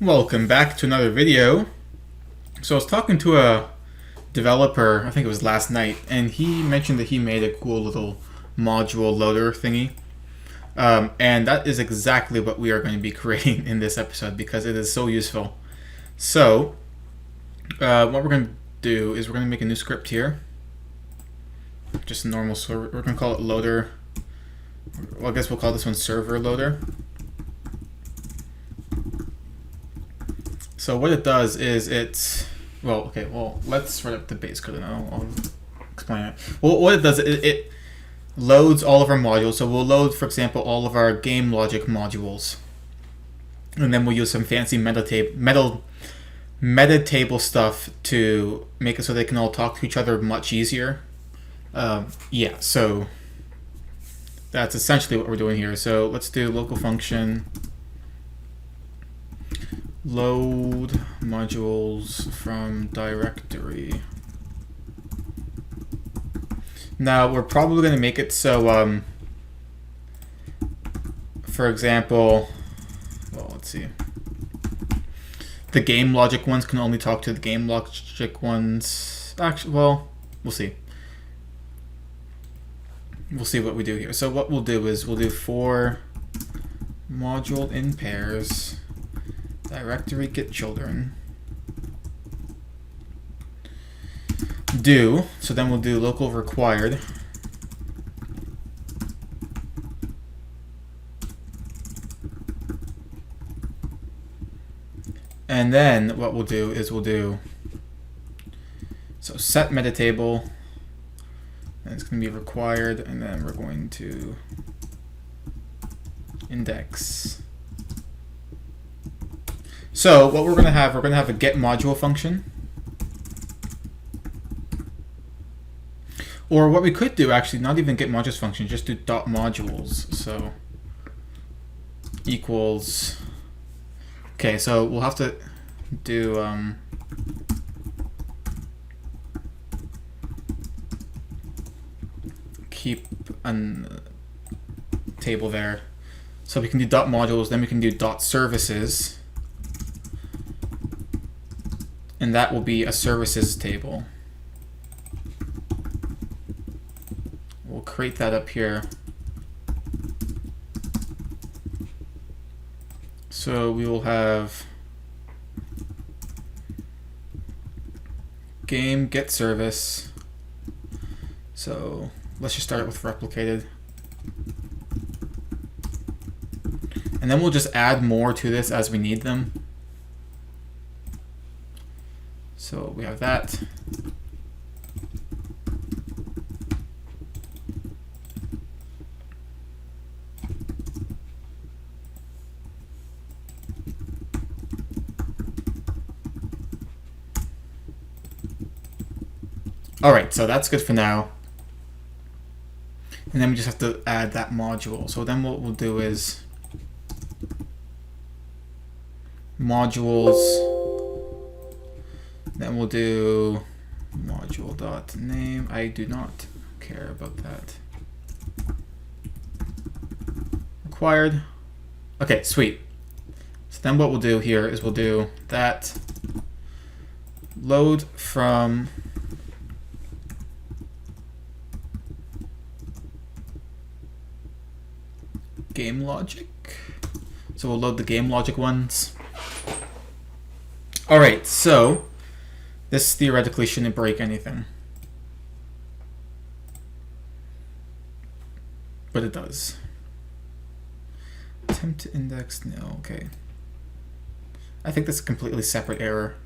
Welcome back to another video. So I was talking to a developer, I think it was last night, and he mentioned that he made a cool little module loader thingy. And that is exactly what we are going to be creating in this episode because it is so useful. So what we're going to do is we're going to make a new script here. Just a normal, so we're going to call it loader. Well, I guess we'll call this one server loader. So what it does is let's write up the base code and I'll explain it. Well, what it does, it loads all of our modules. So we'll load, for example, all of our game logic modules. And then we'll use some fancy meta table stuff to make it so they can all talk to each other much easier. So that's essentially what we're doing here. So let's do local function load modules from directory. Now we're probably going to make it so, for example, well, let's see. The game logic ones can only talk to the game logic ones. Actually, well, we'll see. We'll see what we do here. So what we'll do is we'll do for module in pairs directory get children do, so then we'll do local required and then what we'll do is we'll do so set meta table and it's going to be required and then we're going to index. So what we're going to have a get module function. Or what we could do, actually, not even get modules function, just do dot modules. So equals. Okay, so we'll have to do keep a table there. So we can do dot modules, then we can do dot services. And that will be a services table. We'll create that up here. So we will have game get service. So let's just start with replicated. And then we'll just add more to this as we need them. So we have that. All right, so that's good for now. And then we just have to add that module. So then what we'll do is modules. Then we'll do module.name. I do not care about that. Required. Okay, sweet. So then what we'll do here is we'll do that load from game logic. So we'll load the game logic ones. All right, so this theoretically shouldn't break anything. But it does. Attempt to index, no, okay. I think that's a completely separate error.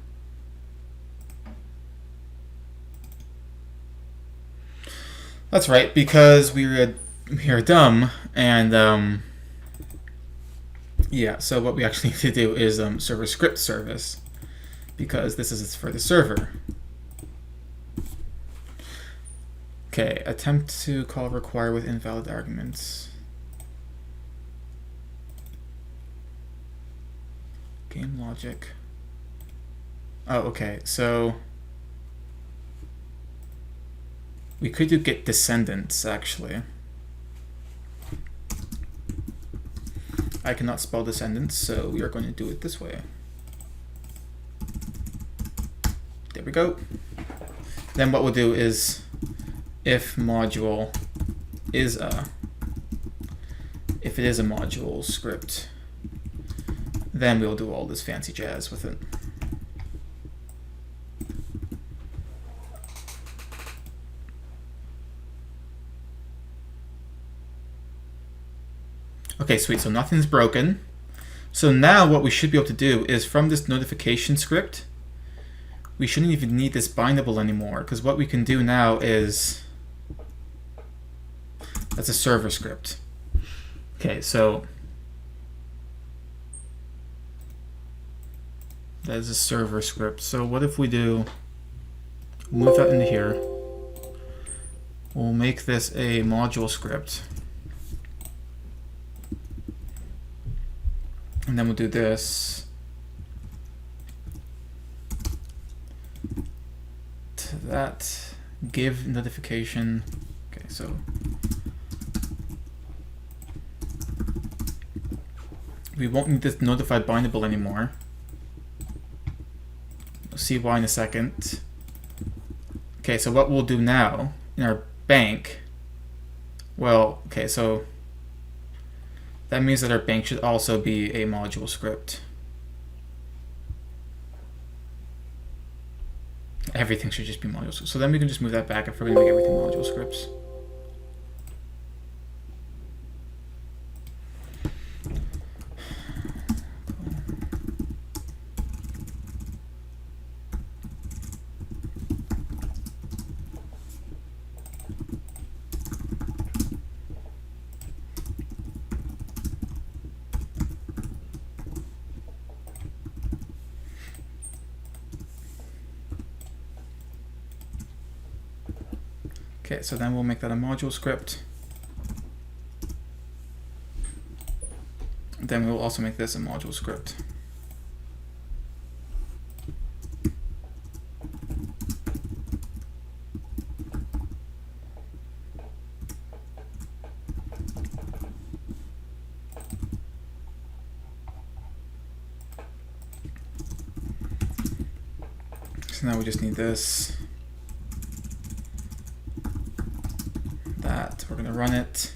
That's right, because we are dumb, and yeah, so what we actually need to do is server script service. Because this is for the server. Okay, attempt to call require with invalid arguments. Game logic. Oh, okay, so we could do get descendants actually. I cannot spell descendants, so we are going to do it this way. There we go. Then what we'll do is if module is if it is a module script, then we'll do all this fancy jazz with it. Okay, sweet, so nothing's broken. So now what we should be able to do is from this notification script, we shouldn't even need this bindable anymore, because what we can do now is, that's a server script. Okay, so that is a server script. So what if we do, move that into here, we'll make this a module script. And then we'll do this to that, give notification. Okay, so we won't need this notified bindable anymore. We'll see why in a second. Okay, so what we'll do now in our bank, well, okay, so that means that our bank should also be a module script. Everything should just be module scripts. So then we can just move that back if we're going to make everything module scripts. Okay, so then we'll make that a module script. Then we'll also make this a module script. So now we just need this. We're going to run it.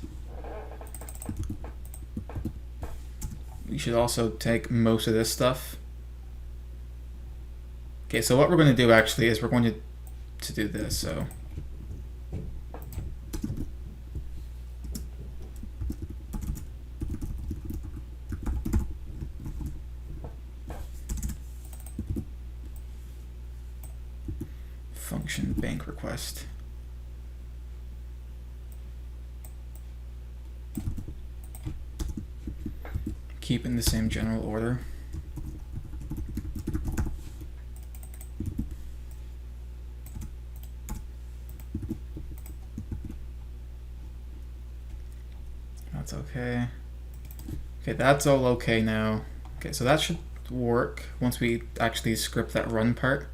We should also take most of this stuff. Okay, so what we're going to do actually is we're going to do this. So function bank request. Keep in the same general order. That's okay. Okay, that's all okay now. Okay, so that should work once we actually script that run part.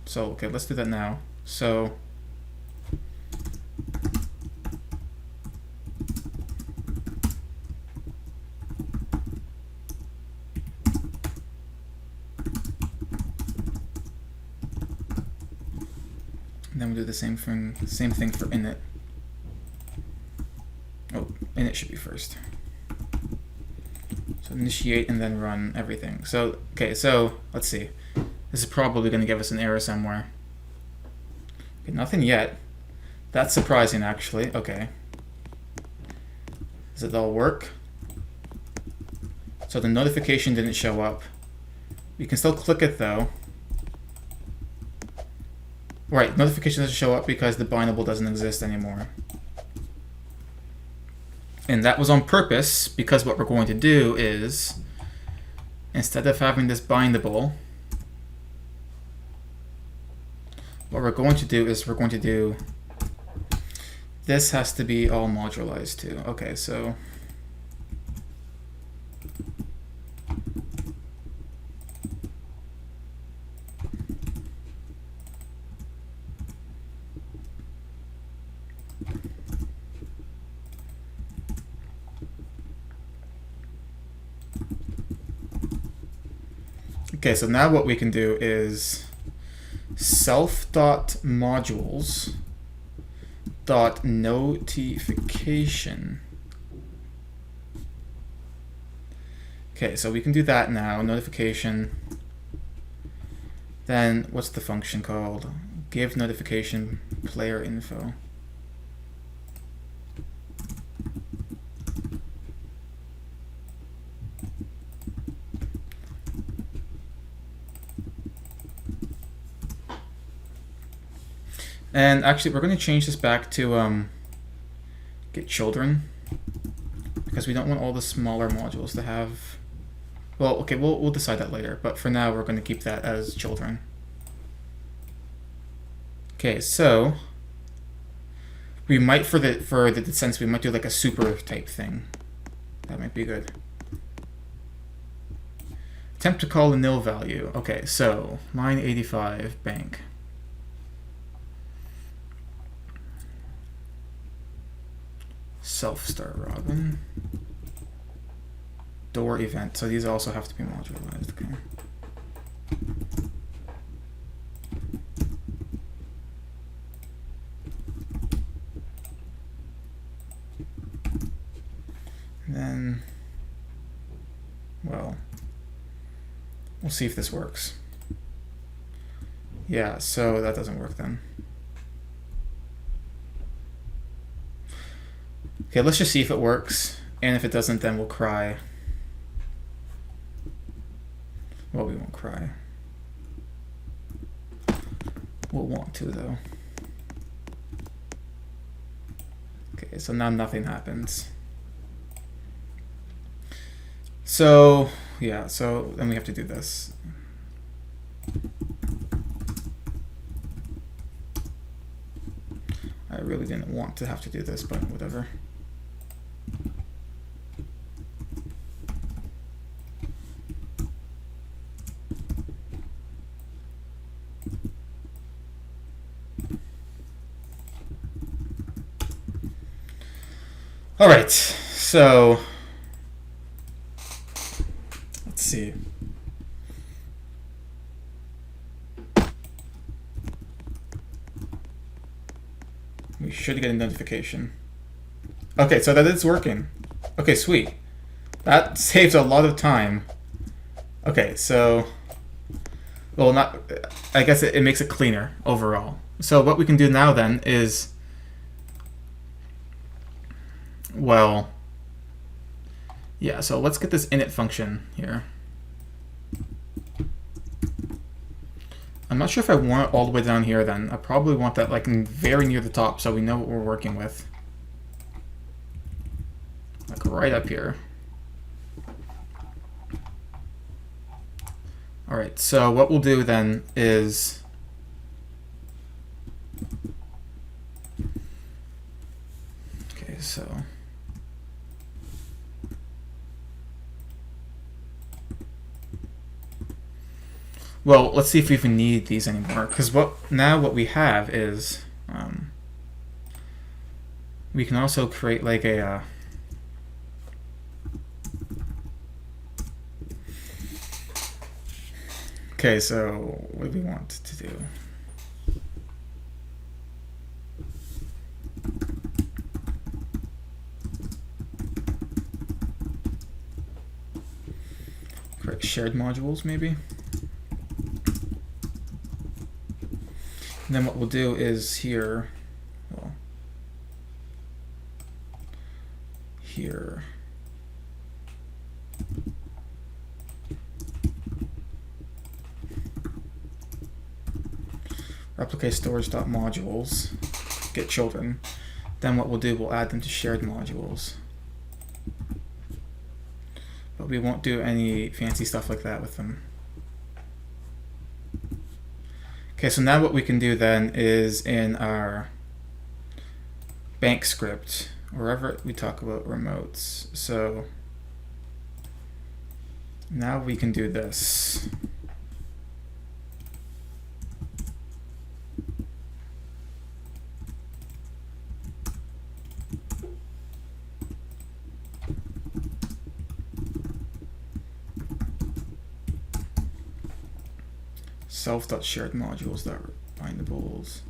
So, okay, let's do that now. So then we'll do the same thing for init. Oh, init should be first. So initiate and then run everything. So, okay, so let's see. This is probably going to give us an error somewhere. Okay, nothing yet. That's surprising, actually. Okay. Does it all work? So the notification didn't show up. We can still click it, though. Right, notification doesn't show up because the bindable doesn't exist anymore. And that was on purpose, because what we're going to do is, instead of having this bindable, what we're going to do is we're going to do, this has to be all modularized too. Okay, so Okay, so now what we can do is self.modules dot notification. Okay, so we can do that now, notification. Then what's the function called? Give notification player info. And actually, we're going to change this back to get children, because we don't want all the smaller modules to have. Well, okay, we'll decide that later, but for now we're going to keep that as children. Okay, so we might for the sense we might do like a super type thing. That might be good. Attempt to call a nil value. Okay, so line 85 bank. Self-start Robin. Door event. So these also have to be modularized. Okay. And then, well, we'll see if this works. Yeah, so that doesn't work then. Okay, let's just see if it works, and if it doesn't, then we'll cry. Well, we won't cry. We'll want to, though. Okay, so now nothing happens. So, yeah, so then we have to do this. I really didn't want to have to do this, but whatever. All right, so let's see. We should get a notification. Okay, so that is working. Okay, sweet. That saves a lot of time. Okay, so, well, not, I guess it makes it cleaner overall. So what we can do now then is, well, yeah, so let's get this init function here. I'm not sure if I want it all the way down here then. I probably want that like very near the top so we know what we're working with. Like right up here. All right, so what we'll do then is okay, so well, let's see if we even need these anymore, because what we have is we can also create like a okay, so what do we want to do? Create shared modules maybe. And then what we'll do is here, well, here, replicate storage.modules, get children. Then what we'll do, we'll add them to shared modules. But we won't do any fancy stuff like that with them. Okay, so now what we can do then is in our bank script, wherever we talk about remotes. So now we can do this. self.sharedmodules.bindables.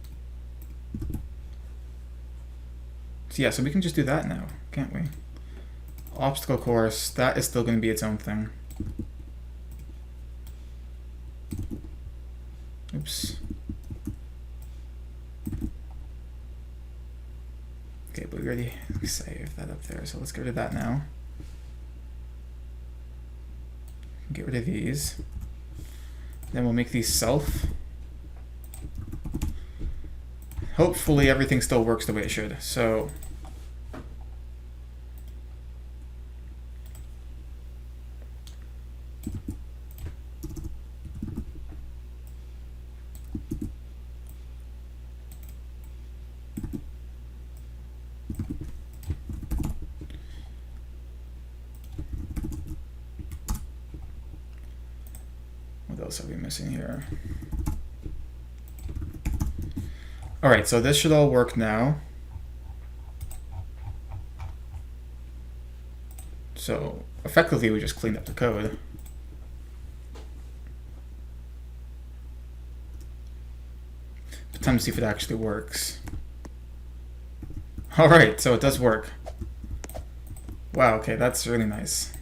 So yeah, so we can just do that now, can't we? Obstacle course, that is still going to be its own thing. Oops. Okay, but we already saved that up there, so let's get rid of that now. Get rid of these. Then we'll make these self. Hopefully everything still works the way it should. So what else are we missing here? All right, so this should all work now. So effectively, we just cleaned up the code. But time to see if it actually works. All right, so it does work. Wow, okay, that's really nice.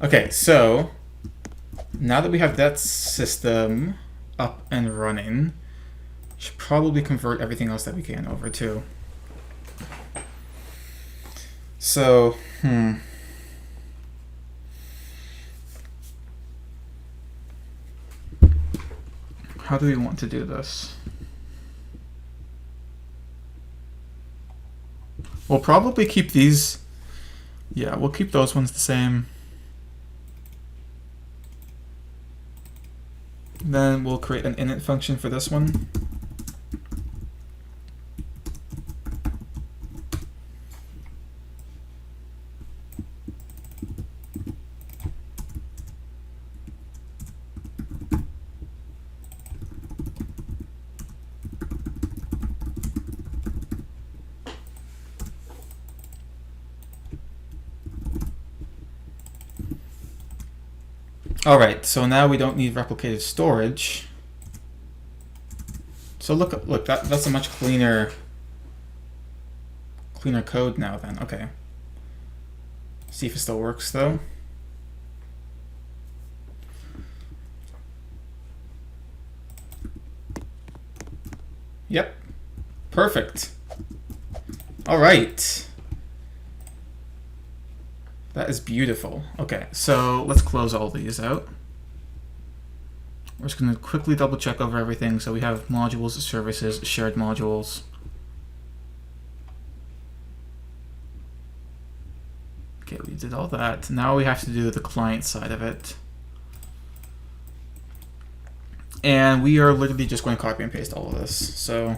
Okay, so now that we have that system up and running, should probably convert everything else that we can over to. So, how do we want to do this? We'll probably keep these. Yeah, we'll keep those ones the same. Then we'll create an init function for this one. All right, so now we don't need replicated storage. So look, that's a much cleaner code now then. Okay. See if it still works though. Yep. Perfect. All right. That is beautiful. Okay, so let's close all these out. We're just going to quickly double check over everything. So we have modules, services, shared modules. Okay, we did all that. Now we have to do the client side of it. And we are literally just going to copy and paste all of this. So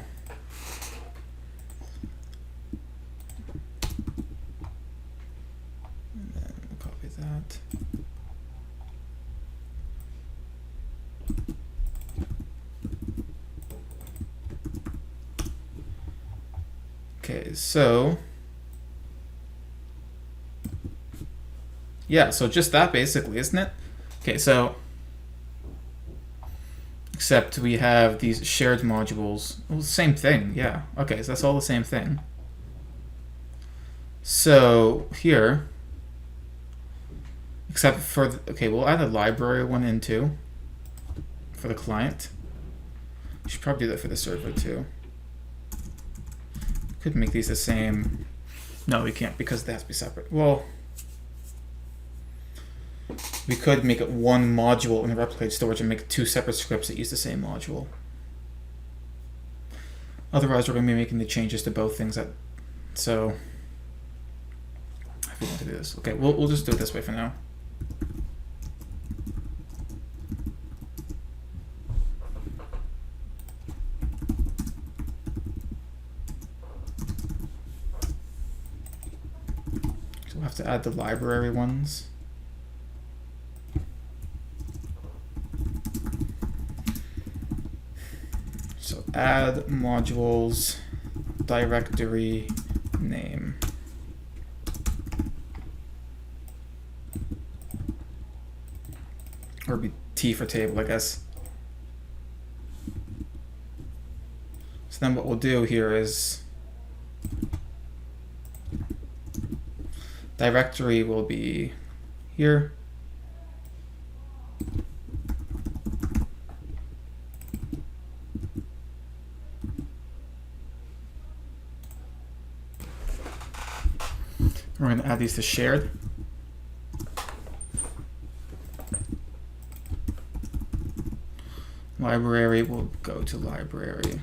okay, so yeah, so just that basically, isn't it? Okay, so except we have these shared modules. Well, same thing, yeah. Okay, so that's all the same thing. So here, except for, okay, we'll add a library one in too for the client. We should probably do that for the server too. Could make these the same. No, we can't because they have to be separate. Well, we could make it one module in the replicated storage and make two separate scripts that use the same module. Otherwise, we're going to be making the changes to both things. So, if we want to do this, okay, we'll just do it this way for now. So we'll have to add the library ones. So add modules directory name. or be T for table, I guess. So then what we'll do here is directory will be here. We're going to add these to shared. Library will go to library.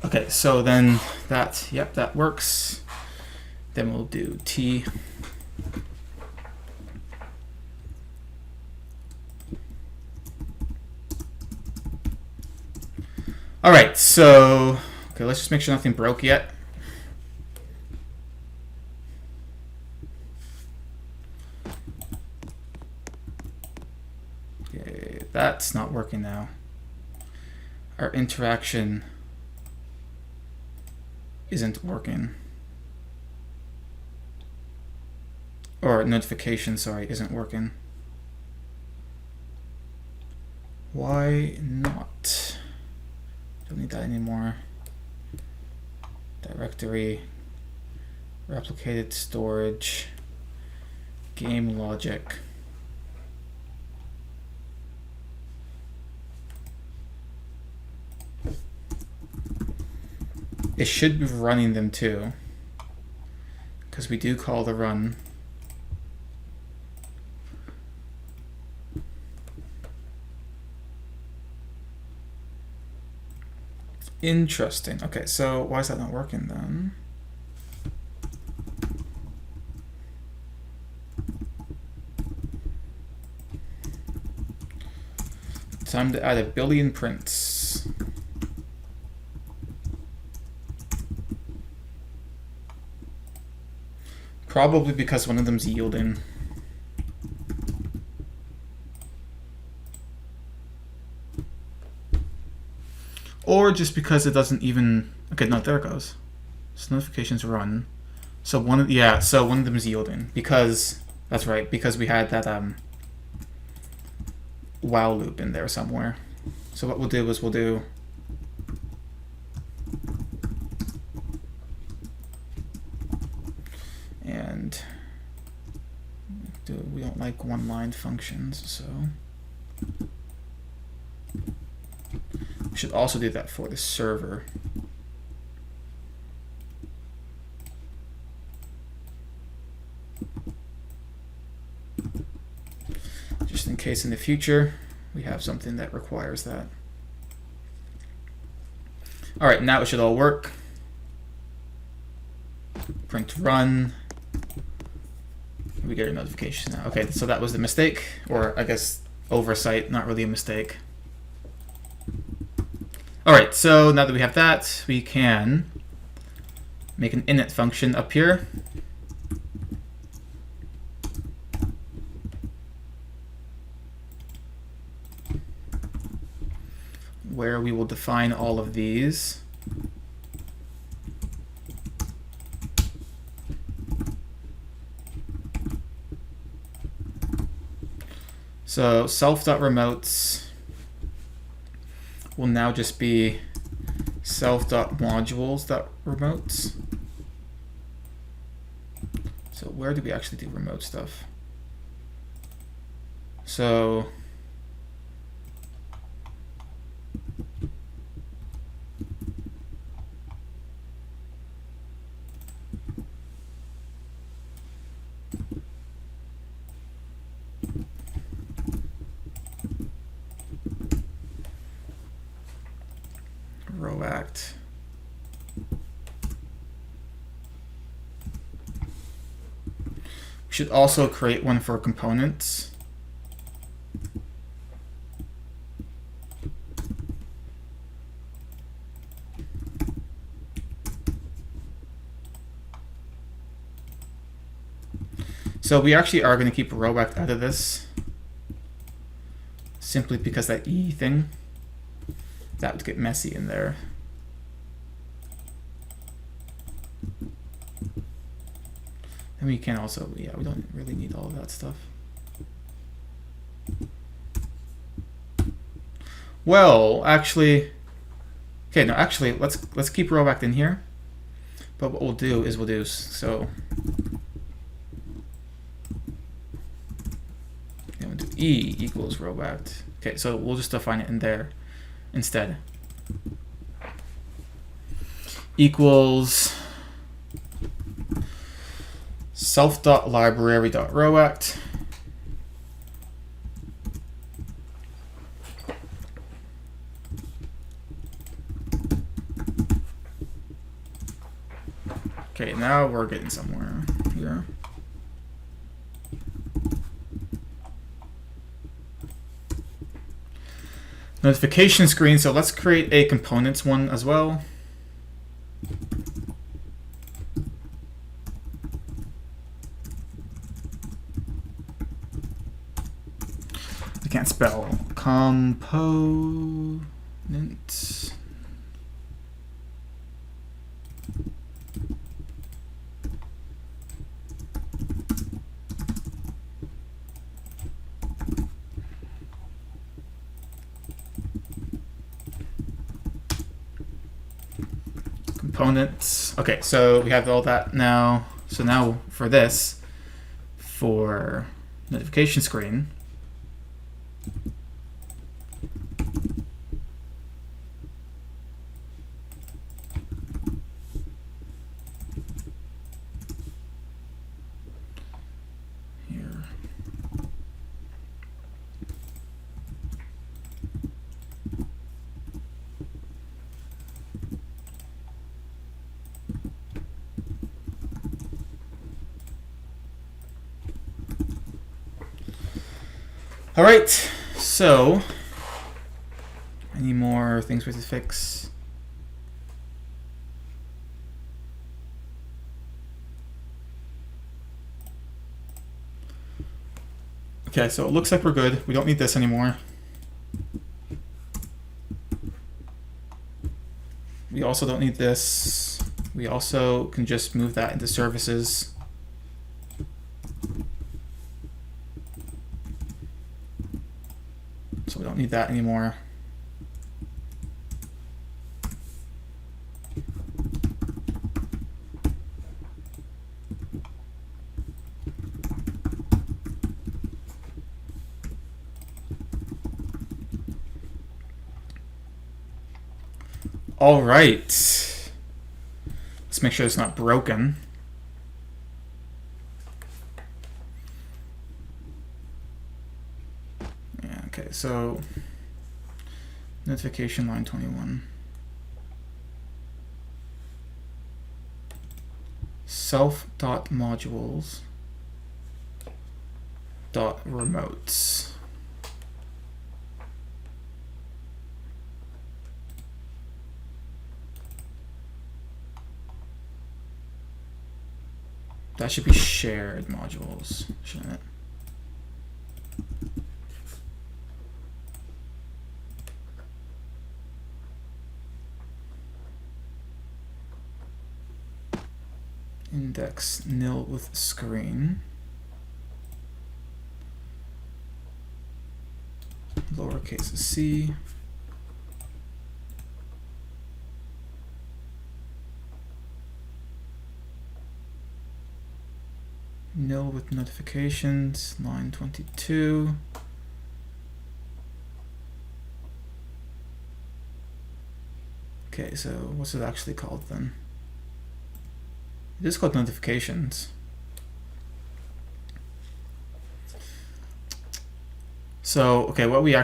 Okay, so then that, yep, that works. Then we'll do T. All right, so, okay, let's just make sure nothing broke yet. Okay, that's not working now. Our interaction isn't working. Or notification, sorry, isn't working. Why not? Don't need that anymore. Directory, replicated storage, game logic. It should be running them too, because we do call the run. Interesting. Okay, so why is that not working then? Time to add 1 billion prints. Probably because one of them's yielding. Or just because it doesn't even, okay, no, there it goes. So notifications run. So one of, yeah, so one of them is yielding because, that's right, because we had that while loop in there somewhere. So what we'll do is we'll do and we don't like one-line functions, so we should also do that for the server. Just in case in the future we have something that requires that. All right, now it should all work. Print run. We get a notification now. Okay, so that was the mistake, or I guess oversight, not really a mistake. All right, so now that we have that, we can make an init function up here. Where we will define all of these. So self.remotes will now just be self.modules.remotes. So where do we actually do remote stuff? So act. We should also create one for components. So we actually are going to keep row-act out of this, simply because that E thing, that would get messy in there. And we can also, yeah, we don't really need all of that stuff. Well, actually, okay, no, actually, let's keep robact in here. But what we'll do is so. Then we'll do e equals robact. Okay, so we'll just define it in there instead. Equals self.library.robact. Okay, now we're getting somewhere here. Notification screen, so let's create a components one as well. I can't spell. Component. Components. Okay, so we have all that now. So now for this, for notification screen, here. All right, so any more things we have to fix? Okay, so it looks like we're good. We don't need this anymore. We also don't need this. We also can just move that into services. So we don't need that anymore. All right. Let's make sure it's not broken. Yeah, okay, so notification line 21. Self.modules .remotes. That should be shared modules, shouldn't it? Index nil with screen. Lowercase c. Nil with notifications, line 22. Okay, so what's it actually called then? It is called notifications. So, okay, what we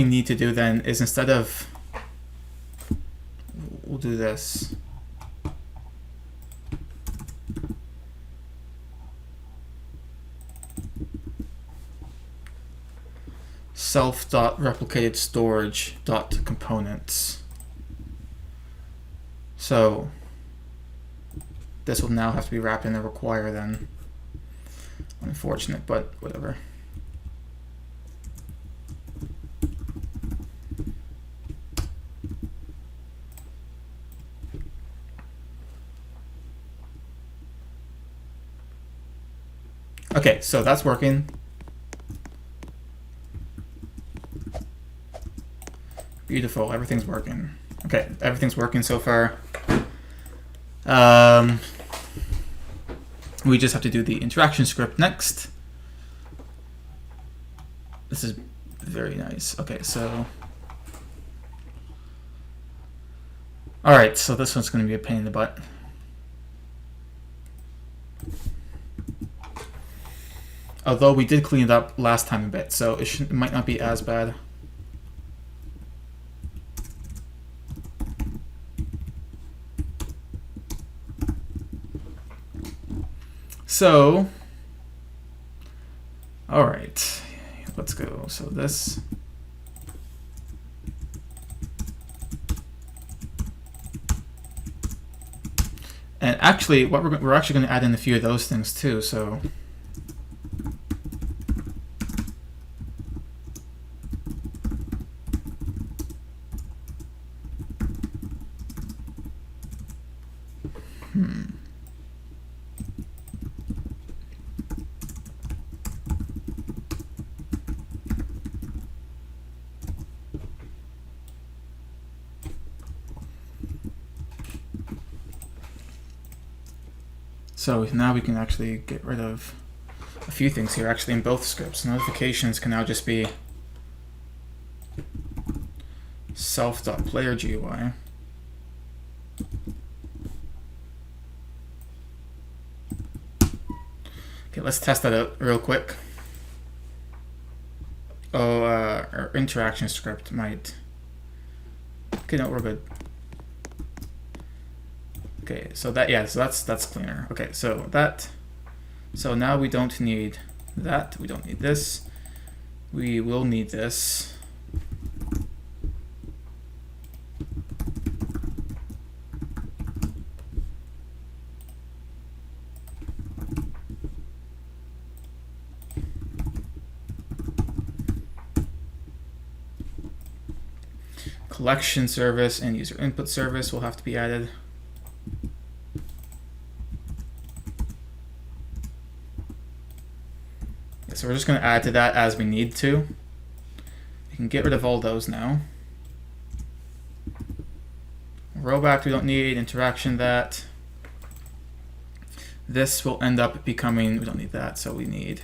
need to do then is instead of, we'll do this. self.replicatedStorage.components. So this will now have to be wrapped in the require then. Unfortunate, but whatever. Okay, so that's working. Beautiful. Everything's working. Okay, everything's working so far. We just have to do the interaction script next. This is very nice. Okay, so... Alright, so this one's going to be a pain in the butt. Although we did clean it up last time a bit, so it might not be as bad. So, alright, let's go. So this... And actually, what we're actually going to add in a few of those things too, so... So now we can actually get rid of a few things here, actually, in both scripts. Notifications can now just be self.player.gui. Okay, let's test that out real quick. Oh, our interaction script might... Okay, no, we're good. Okay, so that, yeah, so that's cleaner. Okay, so that, so now we don't need that, we don't need this, we will need this. Collection service and user input service will have to be added. So we're just going to add to that as we need to. We can get rid of all those now. Rollback we don't need, interaction that. This will end up becoming, we don't need that, so we need.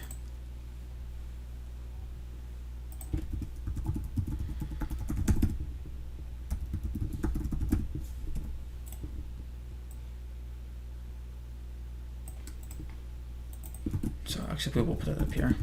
So actually we'll put it up here.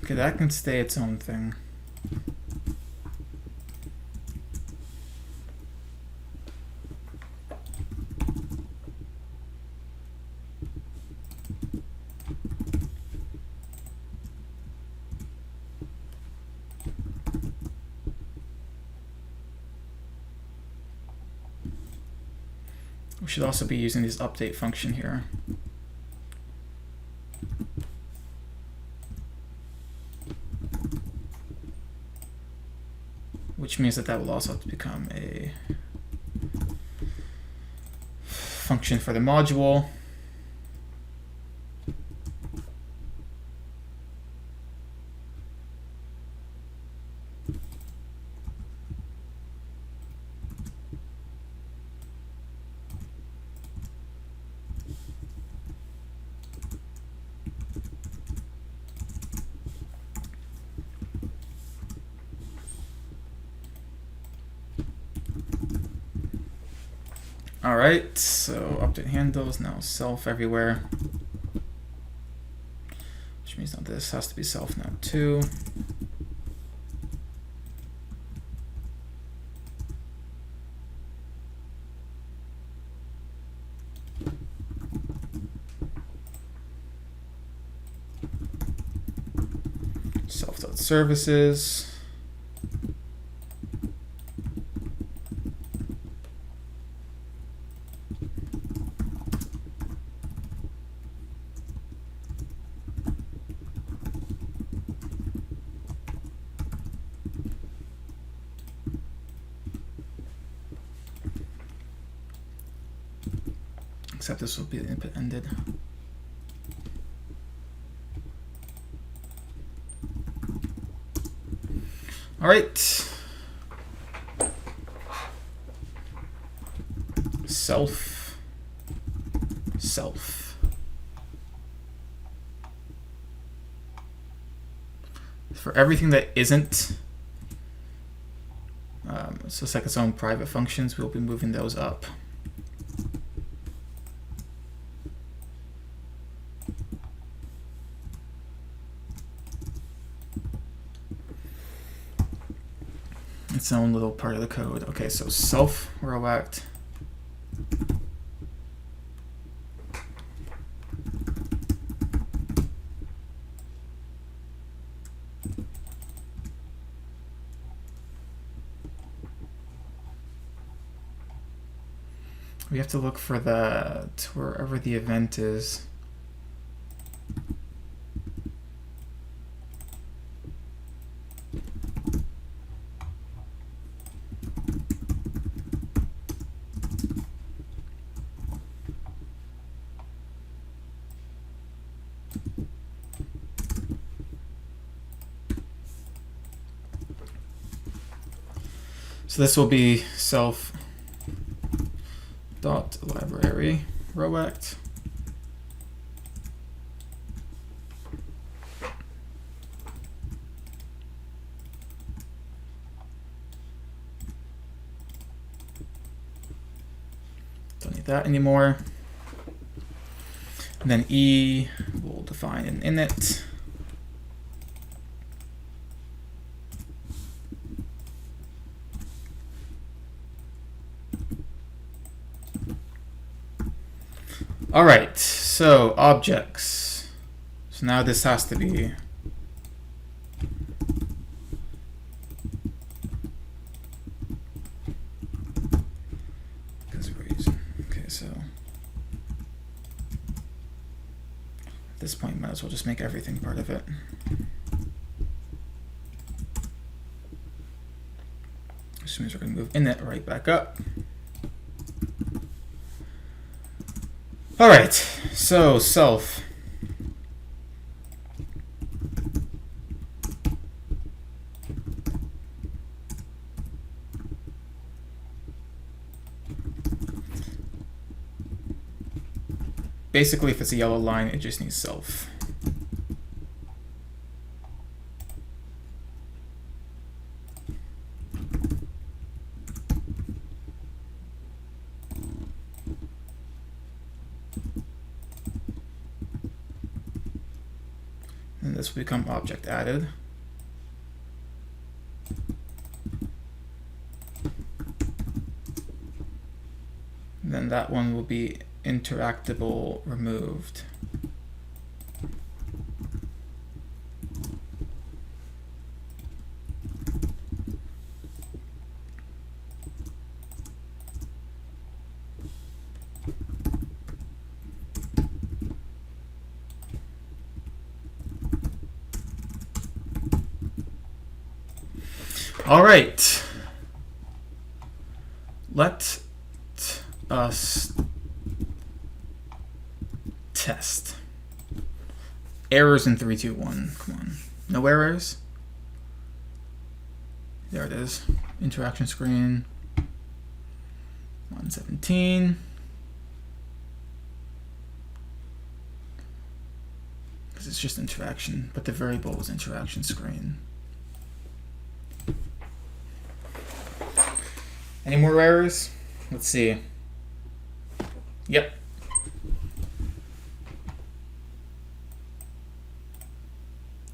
Okay, that can stay its own thing. We should also be using this update function here. Which means that that will also have to become a function for the module. All right, so update handles, now self everywhere. Which means now this has to be self now too. Self.services. except this will be input ended. All right. Self. For everything that isn't, so it's like its own private functions, we'll be moving those up. Its own little part of the code. Okay, so self row act. We have to look for that wherever the event is. So this will be self dot library row act. Don't need that anymore. And then E will define an init. All right, so objects. So now this has to be okay, so at this point might as well just make everything part of it. Which means we're going to move init right back up. All right, so self. Basically, if it's a yellow line, it just needs self. And this will become object added. And then that one will be interactable removed. All right, let us test. Errors in 3, 2, 1. Come on, no errors. There it is. Interaction screen. 117. Because it's just interaction, but the variable is interaction screen. Any more errors? Let's see. Yep.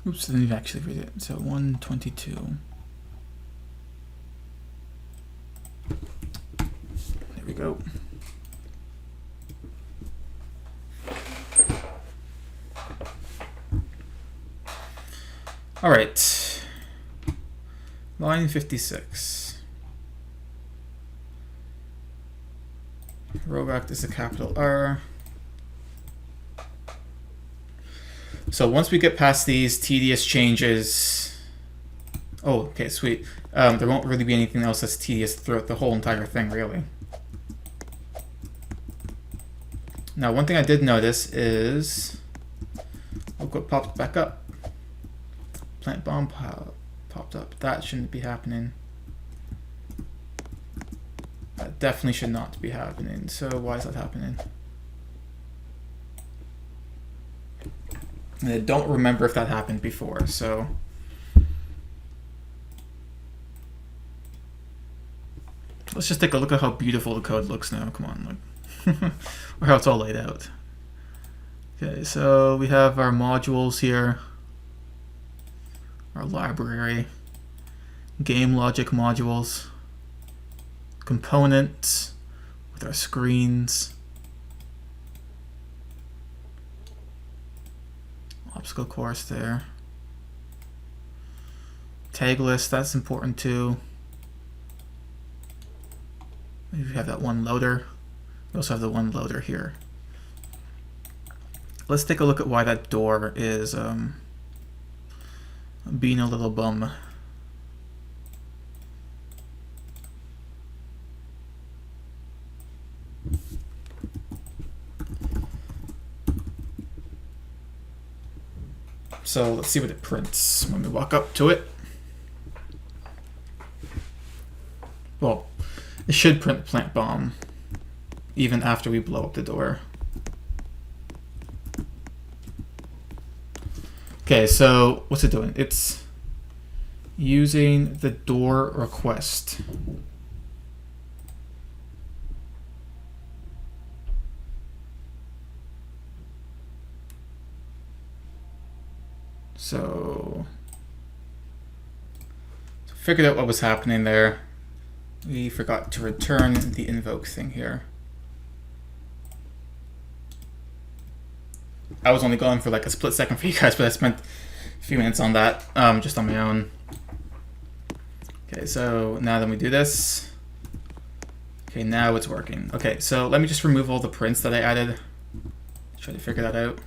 Oops, I didn't actually read it. So 122. There we go. All right. Line 56. Row act is a capital R. So once we get past these tedious changes, oh, okay, sweet. There won't really be anything else that's tedious throughout the whole entire thing, really. Now, one thing I did notice is, look what popped back up. Plant bomb popped up. That shouldn't be happening. That definitely should not be happening. So why is that happening? And I don't remember if that happened before, so. Let's just take a look at how beautiful the code looks now. Come on, look. Or how it's all laid out. Okay, so we have our modules here. Our library. Game logic modules. Components with our screens. Obstacle course there. Tag list, that's important too. We have that one loader. We also have the one loader here. Let's take a look at why that door is being a little bum. So let's see what it prints when we walk up to it. Well, it should print plant bomb even after we blow up the door. Okay, so what's it doing? It's using the door request. So figured out what was happening there. We forgot to return the invoke thing here. I was only going for like a split second for you guys, but I spent a few minutes on that just on my own. Okay, so now that we do this, okay, now it's working. Okay, so let me just remove all the prints that I added. Try to figure that out.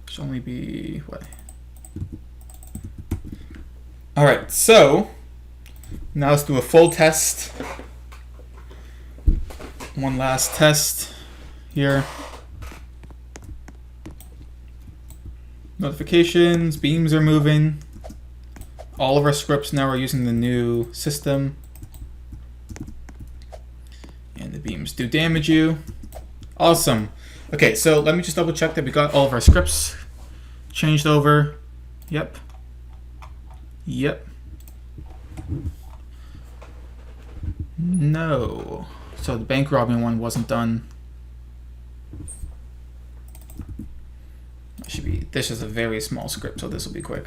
Should only be what? All right, so now let's do a full test. One last test here. Notifications, beams are moving. All of our scripts now are using the new system. And the beams do damage you. Awesome. Okay, so let me just double check that we got all of our scripts changed over. Yep. Yep. No. So the bank robbing one wasn't done. Should be. This is a very small script, so this will be quick.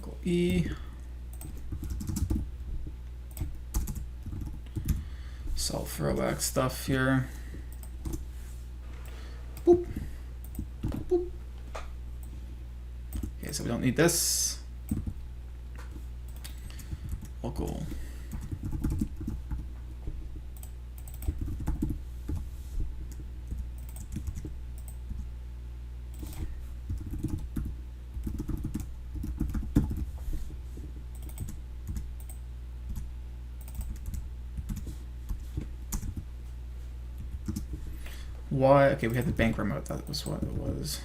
Go E. Solve throwback stuff here. Boop. Boop. Okay, so we don't need this. Local. Why? Okay, we had the bank remote. That was what it was.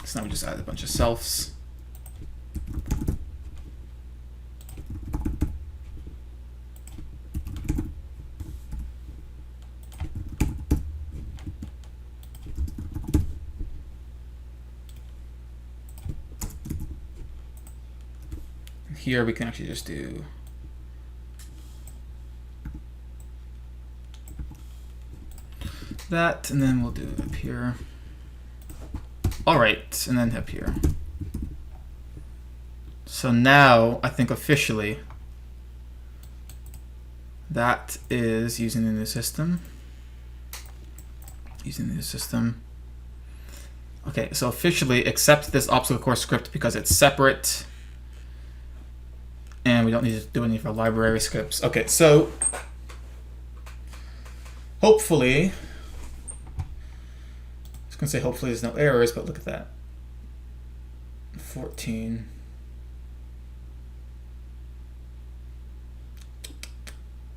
So now we just add a bunch of selfs. Here we can actually just do that, and then we'll do it up here. All right, and then up here. So now I think officially that is using the new system. Using the new system. Okay, so officially accept this obstacle course script because it's separate. And we don't need to do any of our library scripts. Okay, so hopefully, I was going to say hopefully there's no errors, but look at that. 14.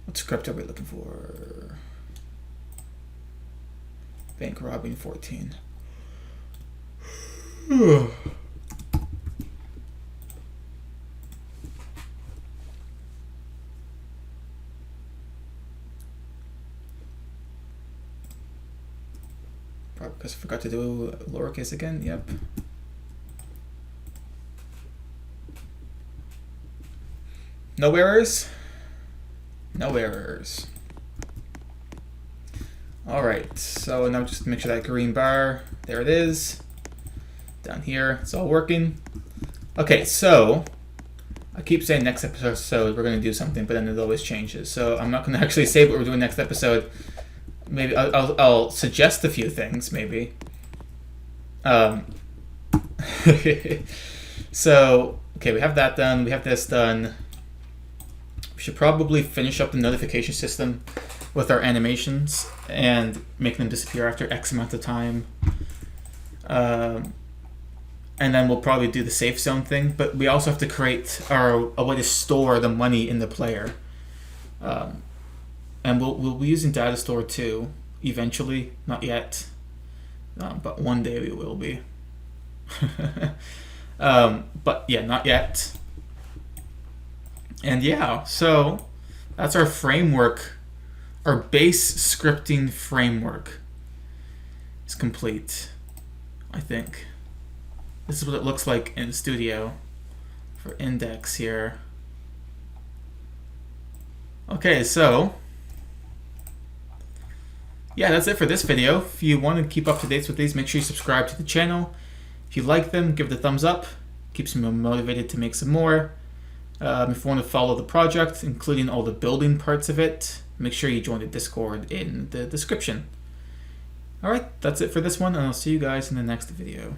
What script are we looking for? Bank robbing 14. Probably because I forgot to do lowercase again. Yep. No errors? No errors. Alright, so now just make sure that green bar, there it is. Down here, it's all working. Okay, so I keep saying next episode we're going to do something, but then it always changes. So I'm not going to actually say what we're doing next episode. Maybe I'll suggest a few things, maybe. So, okay, we have that done. We have this done. We should probably finish up the notification system with our animations and make them disappear after X amount of time. And then we'll probably do the safe zone thing, but we also have to create a way to store the money in the player. And we'll be using data store too, eventually, not yet, but one day we will be. But yeah, not yet. And yeah, so that's our framework. Our base scripting framework is complete, I think. This is what it looks like in Studio for index here. Okay, so yeah, that's it for this video. If you want to keep up to date with these, make sure you subscribe to the channel. If you like them, give it a thumbs up. Keeps me motivated to make some more. If you want to follow the project, including all the building parts of it, make sure you join the Discord in the description. Alright, that's it for this one, and I'll see you guys in the next video.